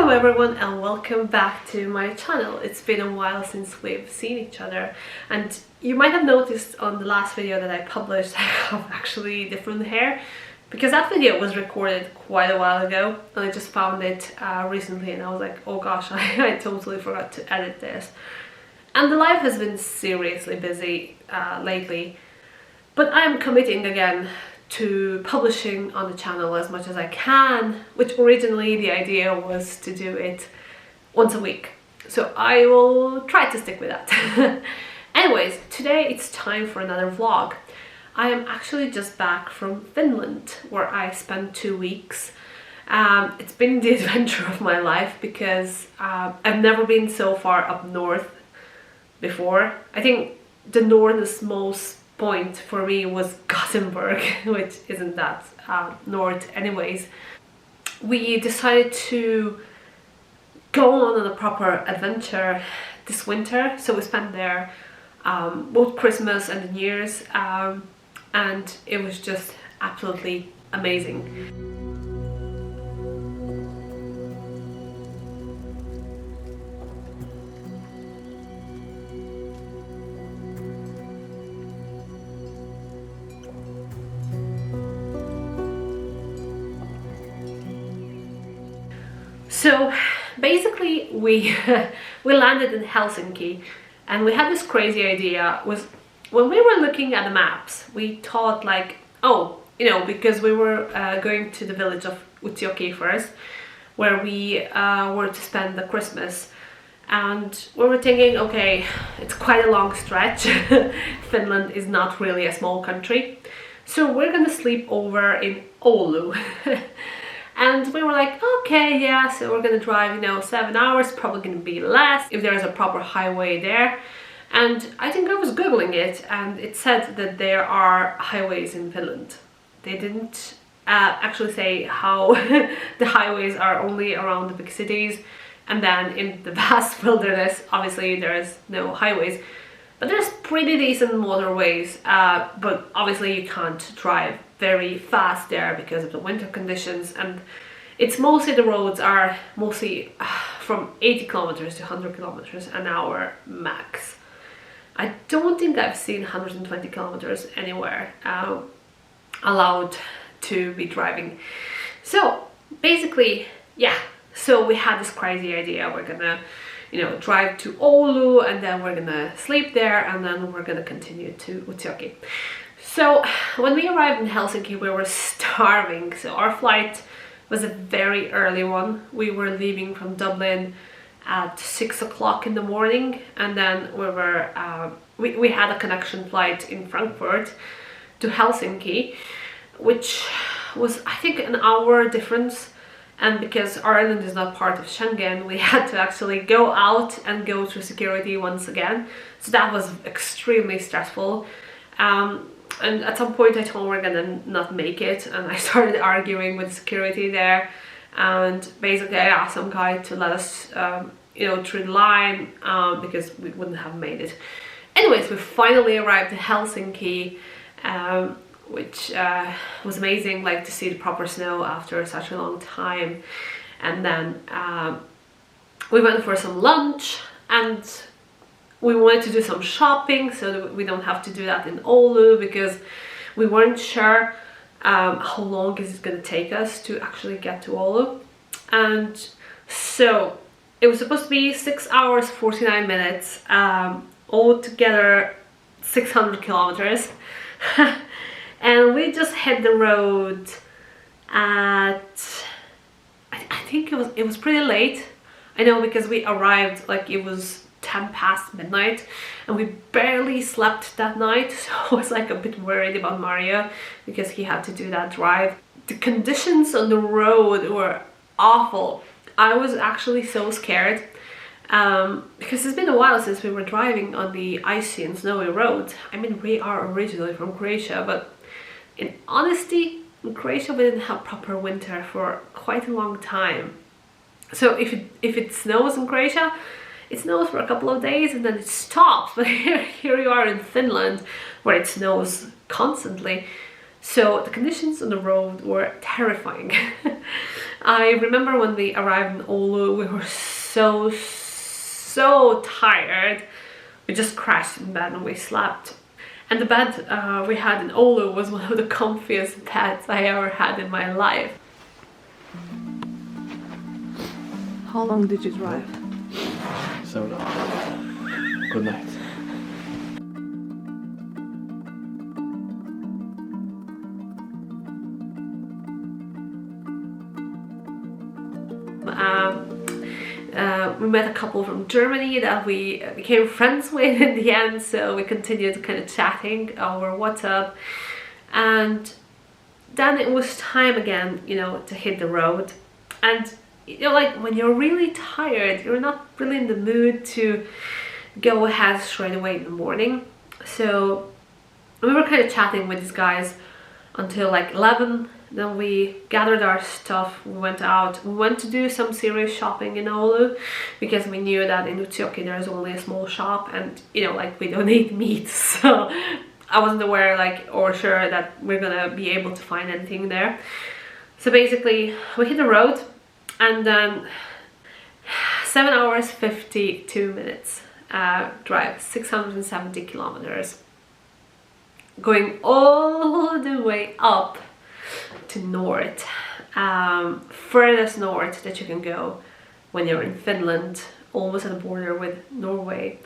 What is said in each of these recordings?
Hello everyone and welcome back to my channel. It's been a while since we've seen each other, and you might have noticed on the last video that I published I have actually different hair, because that video was recorded quite a while ago and I just found it recently and I was like, oh gosh, I totally forgot to edit this. And the life has been seriously busy lately, but I'm committing again to publishing on the channel as much as I can, which originally the idea was to do it once a week. So I will try to stick with that. Anyways, today it's time for another vlog. I am actually just back from Finland, where I spent 2 weeks. It's been the adventure of my life because I've never been so far up north before. I think the northernmost point for me was Gothenburg, which isn't that north anyways. We decided to go on a proper adventure this winter, so we spent there both Christmas and New Year's, and it was just absolutely amazing. So basically we landed in Helsinki, and we had this crazy idea. Was when we were looking at the maps, we thought like, oh, you know, because we were going to the village of Utsjoki first, where we were to spend the Christmas, and we were thinking, okay, it's quite a long stretch. Finland is not really a small country, so we're gonna sleep over in Oulu. And we were like, okay, yeah, so we're gonna drive, you know, 7 hours, probably gonna be less if there's a proper highway there. And I think I was googling it, and it said that there are highways in Finland. They didn't actually say how the highways are only around the big cities, and then in the vast wilderness, obviously there's no highways. But there's pretty decent motorways, but obviously you can't drive very fast there because of the winter conditions, and it's mostly, the roads are mostly from 80 kilometers to 100 kilometers an hour max. I don't think I've seen 120 kilometers anywhere allowed to be driving. So basically, yeah, so we had this crazy idea. We're gonna, you know, drive to Oulu, and then we're gonna sleep there, and then we're gonna continue to Utsjoki. So when we arrived in Helsinki, we were starving. So our flight was a very early one. We were leaving from Dublin at 6 o'clock in the morning, and then we had a connection flight in Frankfurt to Helsinki, which was, I think, an hour difference. And because Ireland is not part of Schengen, we had to actually go out and go through security once again. So that was extremely stressful. And at some point I told we're gonna not make it, and I started arguing with security there, and basically I asked some guy to let us you know, through the line, because we wouldn't have made it. Anyways, we finally arrived in Helsinki, which was amazing, like to see the proper snow after such a long time. And then we went for some lunch, and we wanted to do some shopping so that we don't have to do that in Oulu, because we weren't sure how long is it going to take us to actually get to Oulu. And so it was supposed to be 6 hours 49 minutes, altogether 600 kilometers. And we just hit the road at, I think it was pretty late. I know, because we arrived like it was 10 past midnight, and we barely slept that night. So I was like a bit worried about Mario, because he had to do that drive. The conditions on the road were awful. I was actually so scared, because it's been a while since we were driving on the icy and snowy roads. I mean, we are originally from Croatia, but in honesty, in Croatia we didn't have proper winter for quite a long time. So if it snows in Croatia, it snows for a couple of days and then it stops. But here you are in Finland, where it snows constantly. So the conditions on the road were terrifying. I remember when we arrived in Oulu, we were so tired. We just crashed in bed and we slept. And the bed we had in Oulu was one of the comfiest beds I ever had in my life. How long did you drive? So long. Good night. We met a couple from Germany that we became friends with in the end, so we continued kind of chatting over WhatsApp. And then it was time again, you know, to hit the road. And you know, like when you're really tired, you're not really in the mood to go ahead straight away in the morning. So we were kind of chatting with these guys until like 11. Then we gathered our stuff, we went out, we went to do some serious shopping in Oulu because we knew that in Utsjoki there's only a small shop and you know, like we don't eat meat, so I wasn't aware like or sure that we're gonna be able to find anything there. So basically we hit the road and then 7 hours 52 minutes drive, 670 kilometers, going all the way up to north, furthest north that you can go when you're in Finland, almost at the border with Norway.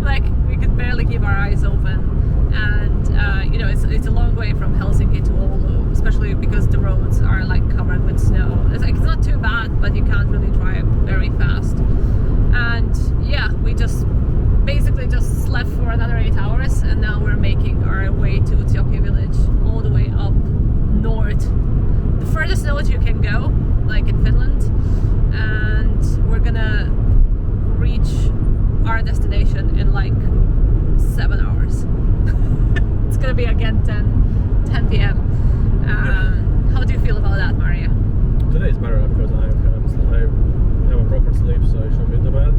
Like we could barely keep our eyes open, and you know, it's a long way from Helsinki to Oulu, especially because the roads are like covered with snow. It's like it's not too bad, but you can't really drive very fast. And yeah, we just basically just slept for another 8 hours, and now we're making our way to Utsjoki village, all the way up north, the furthest north you can go, like in Finland, and we're gonna reach our destination in like 7 hours. It's gonna be again 10 p.m. How do you feel about that, Maria? Today is better because I have a proper sleep, so I should be the bed.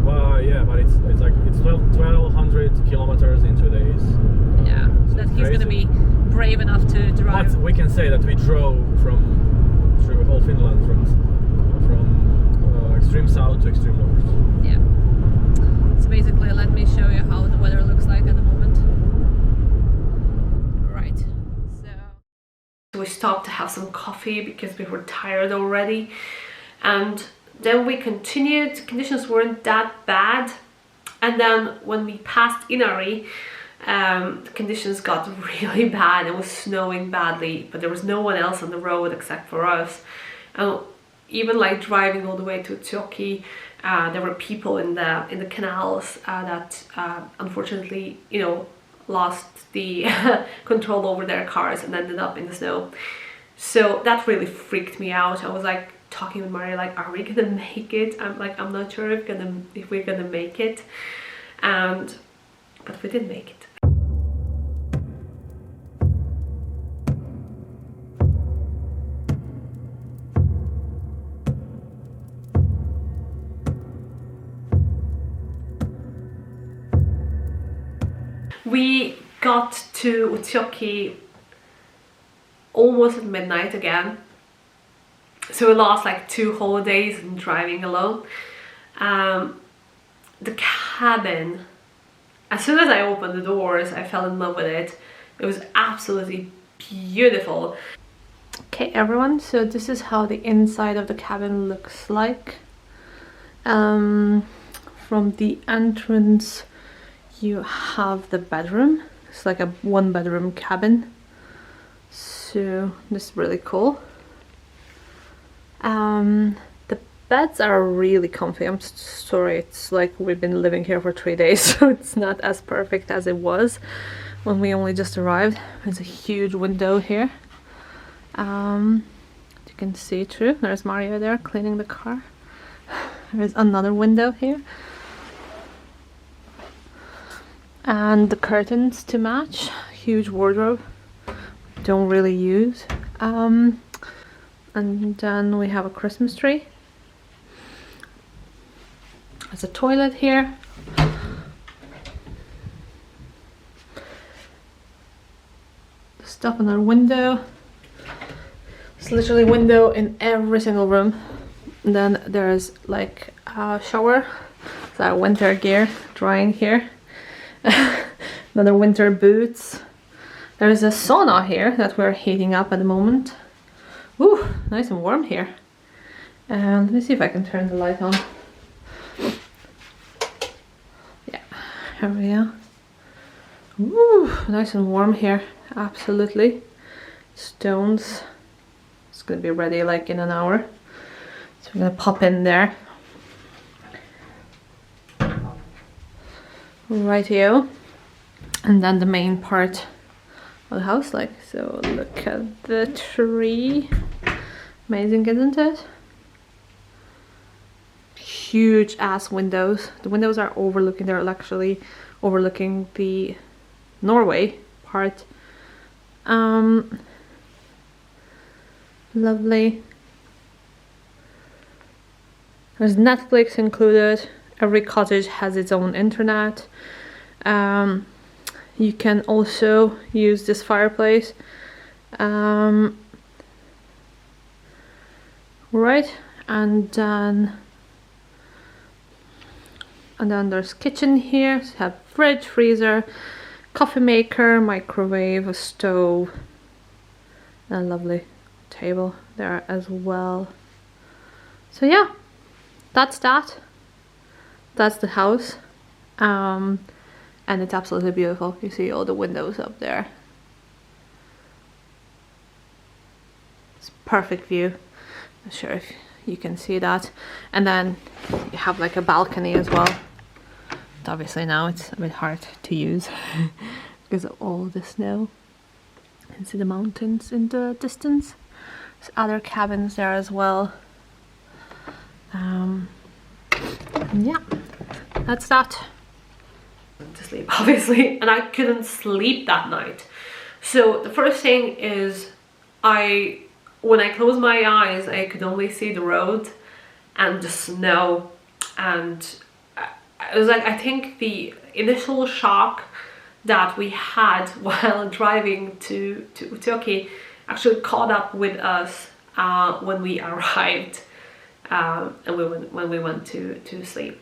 Well, yeah, but it's like it's 1,200 kilometers in 2 days. Yeah, so that he's gonna be brave enough to drive. But we can say that we drove through whole Finland from extreme south to extreme north. Yeah. So basically, let me show you how the weather looks like at the moment. Right. So we stopped to have some coffee because we were tired already, and then we continued. Conditions weren't that bad, and then when we passed Inari, The conditions got really bad. It was snowing badly, but there was no one else on the road except for us. And even like driving all the way to Tokyo, there were people in the canals that unfortunately, you know, lost the control over their cars and ended up in the snow. So that really freaked me out. I was like talking with Maria, like, are we gonna make it? I'm not sure if we're gonna make it. But we did make it. We got to Utsuki almost at midnight again, so we lost like 2 whole days in driving alone. The cabin, as soon as I opened the doors, I fell in love with it. It was absolutely beautiful. Okay everyone, so this is how the inside of the cabin looks like. From the entrance you have the bedroom. It's like a 1-bedroom cabin, so this is really cool. The beds are really comfy. I'm sorry, it's like we've been living here for 3 days, so it's not as perfect as it was when we only just arrived. There's a huge window here. You can see through. There's Mario there cleaning the car. There's another window here. And the curtains to match. Huge wardrobe. Don't really use. And then we have a Christmas tree. There's a toilet here. Stuff in our window. It's literally window in every single room. And then there's like a shower. It's our winter gear drying here. Another winter boots. There's a sauna here that we're heating up at the moment. Ooh, nice and warm here. Let me see if I can turn the light on. Yeah, here we go. Ooh, nice and warm here. Absolutely. Stones. It's gonna be ready like in an hour. So we're gonna pop in there. Rightio. And then the main part of the house, like, so look at the tree. Amazing, isn't it? Huge ass windows. The windows are overlooking, they're actually overlooking the Norway part. Lovely. There's Netflix included. Every cottage has its own internet. You can also use this fireplace. Right, and then there's kitchen here. So you have fridge, freezer, coffee maker, microwave, a stove, and a lovely table there as well. So yeah, that's that. That's the house. And it's absolutely beautiful. You see all the windows up there. It's perfect view. Not sure if you can see that. And then you have like a balcony as well. But obviously now it's a bit hard to use because of all the snow. You can see the mountains in the distance. There's other cabins there as well. And yeah, that's that. To sleep, obviously, and I couldn't sleep that night. So the first thing is, when I closed my eyes, I could only see the road and the snow, and it was like, I think the initial shock that we had while driving to Tokyo actually caught up with us when we arrived, and when we went to sleep.